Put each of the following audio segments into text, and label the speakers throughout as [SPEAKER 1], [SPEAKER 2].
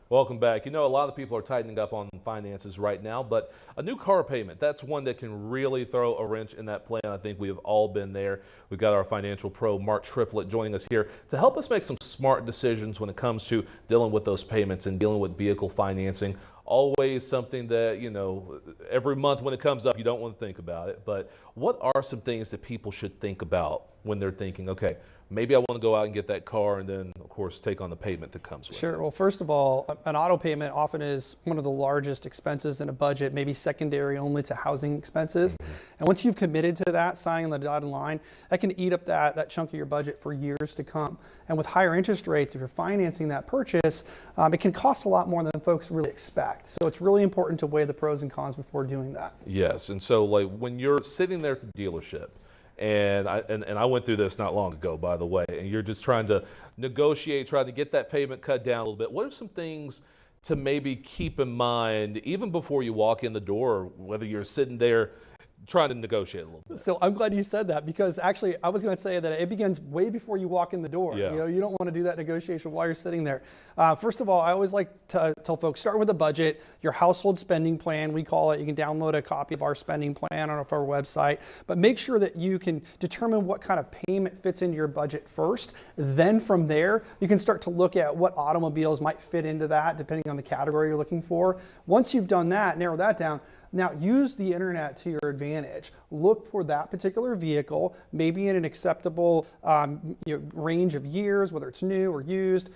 [SPEAKER 1] Welcome back. You know, a lot of people are tightening up on finances right now, but a new car payment, that's one that can really throw a wrench in that plan. I think we have all been there. We've got our financial pro, Mark Triplett, joining us here to help us make some smart decisions when it comes to dealing with those payments and dealing with vehicle financing. Always something that, you know, every month when it comes up, you don't want to think about it. But what are some things that people should think about when they're thinking, okay, maybe I want to go out and get that car and then, of course, take on the payment that comes with it?
[SPEAKER 2] Sure. Well, first of all, an auto payment often is one of the largest expenses in a budget, maybe secondary only to housing expenses. And once you've committed to that, signing the dotted line, that can eat up that chunk of your budget for years to come. And with higher interest rates, if you're financing that purchase, it can cost a lot more than folks really expect. So it's really important to weigh the pros and cons before doing that.
[SPEAKER 1] Yes. And so, like, when you're sitting there at the dealership, and I went through this not long ago, by the way, and you're just trying to negotiate, trying to get that payment cut down a little bit. What are some things to maybe keep in mind even before you walk in the door, whether you're sitting there trying to negotiate a little bit?
[SPEAKER 2] So I'm glad you said that, because actually I was going to say that it begins way before you walk in the door.
[SPEAKER 1] Yeah.
[SPEAKER 2] You know, you don't want to do that negotiation while you're sitting there. First of all, I always like to tell folks, start with a budget, your household spending plan, we call it. You can download a copy of our spending plan on our website, but make sure that you can determine what kind of payment fits into your budget first. Then from there, you can start to look at what automobiles might fit into that, depending on the category you're looking for. Once you've done that, narrow that down, now use the internet to your advantage. Look for that particular vehicle, maybe in an acceptable range of years, whether it's new or used,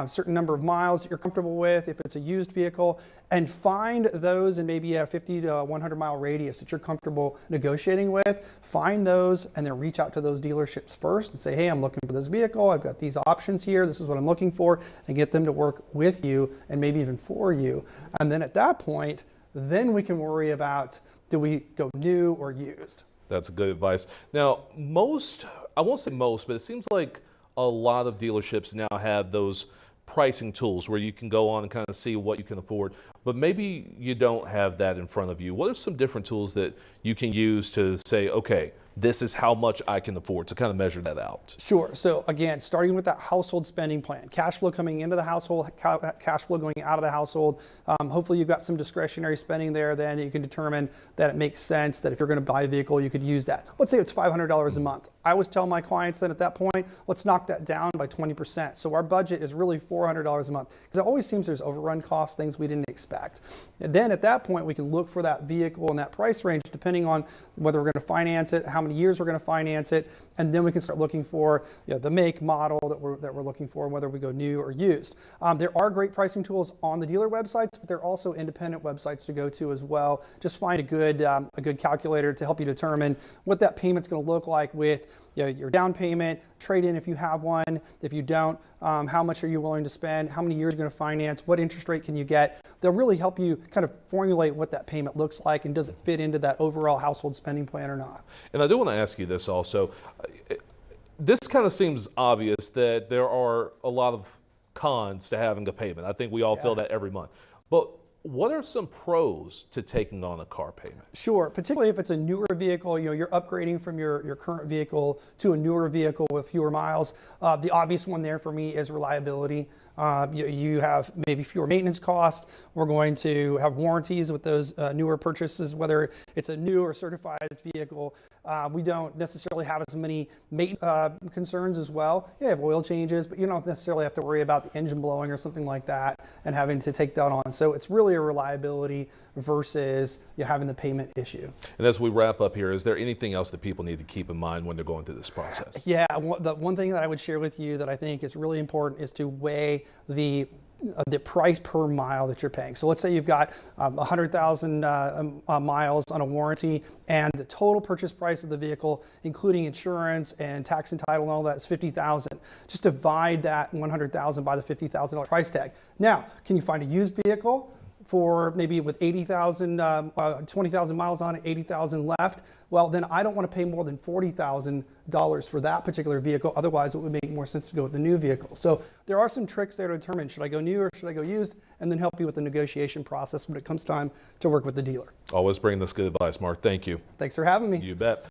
[SPEAKER 2] certain number of miles that you're comfortable with, if it's a used vehicle, and find those in maybe a 50 to 100 mile radius that you're comfortable negotiating with. Find those and then reach out to those dealerships first and say, hey, I'm looking for this vehicle. I've got these options here. This is what I'm looking for, and get them to work with you and maybe even for you. And then at that point, then we can worry about, do we go new or used?
[SPEAKER 1] That's good advice. Now, I won't say most, but it seems like a lot of dealerships now have those pricing tools where you can go on and kind of see what you can afford, but maybe you don't have that in front of you. What are some different tools that you can use to say, okay, this is how much I can afford, to kind of measure that out?
[SPEAKER 2] Sure. So again, starting with that household spending plan, cash flow coming into the household, cash flow going out of the household. Hopefully you've got some discretionary spending there then that you can determine that it makes sense that if you're going to buy a vehicle, you could use that. Let's say it's $500 a month. I always tell my clients that at that point, let's knock that down by 20%. So our budget is really $400 a month, because it always seems there's overrun costs, things we didn't expect. And then at that point, we can look for that vehicle in that price range, depending on whether we're going to finance it, how many years we're going to finance it, and then we can start looking for the make, model that we're looking for, and whether we go new or used. There are great pricing tools on the dealer websites, but there are also independent websites to go to as well. Just find a good calculator to help you determine what that payment's going to look like with your down payment, trade-in if you have one. If you don't, how much are you willing to spend? How many years are you going to finance? What interest rate can you get? They'll really help you kind of formulate what that payment looks like, and does it fit into that overall household spending plan or not.
[SPEAKER 1] And I do want to ask you this also. This kind of seems obvious that there are a lot of cons to having a payment. I think we all feel that every month. But what are some pros to taking on a car payment?
[SPEAKER 2] Sure, particularly if it's a newer vehicle, you're upgrading from your current vehicle to a newer vehicle with fewer miles. The obvious one there for me is reliability. You have maybe fewer maintenance costs. We're going to have warranties with those newer purchases, whether it's a new or certified vehicle. We don't necessarily have as many maintenance concerns as well. You have oil changes, but you don't necessarily have to worry about the engine blowing or something like that and having to take that on. So it's really a reliability versus you having the payment issue.
[SPEAKER 1] And as we wrap up here, is there anything else that people need to keep in mind when they're going through this process?
[SPEAKER 2] Yeah, the one thing that I would share with you that I think is really important is to weigh the price per mile that you're paying. So let's say you've got 100,000 miles on a warranty, and the total purchase price of the vehicle, including insurance and tax and title and all that, is $50,000. Just divide that 100,000 by the $50,000 price tag. Now, can you find a used vehicle for maybe with 80,000, 20,000 miles on it, 80,000 left? Well, then I don't want to pay more than $40,000 for that particular vehicle. Otherwise, it would make more sense to go with the new vehicle. So there are some tricks there to determine, should I go new or should I go used, and then help you with the negotiation process when it comes time to work with the dealer.
[SPEAKER 1] Always bring this good advice, Mark. Thank you.
[SPEAKER 2] Thanks for having me.
[SPEAKER 1] You bet.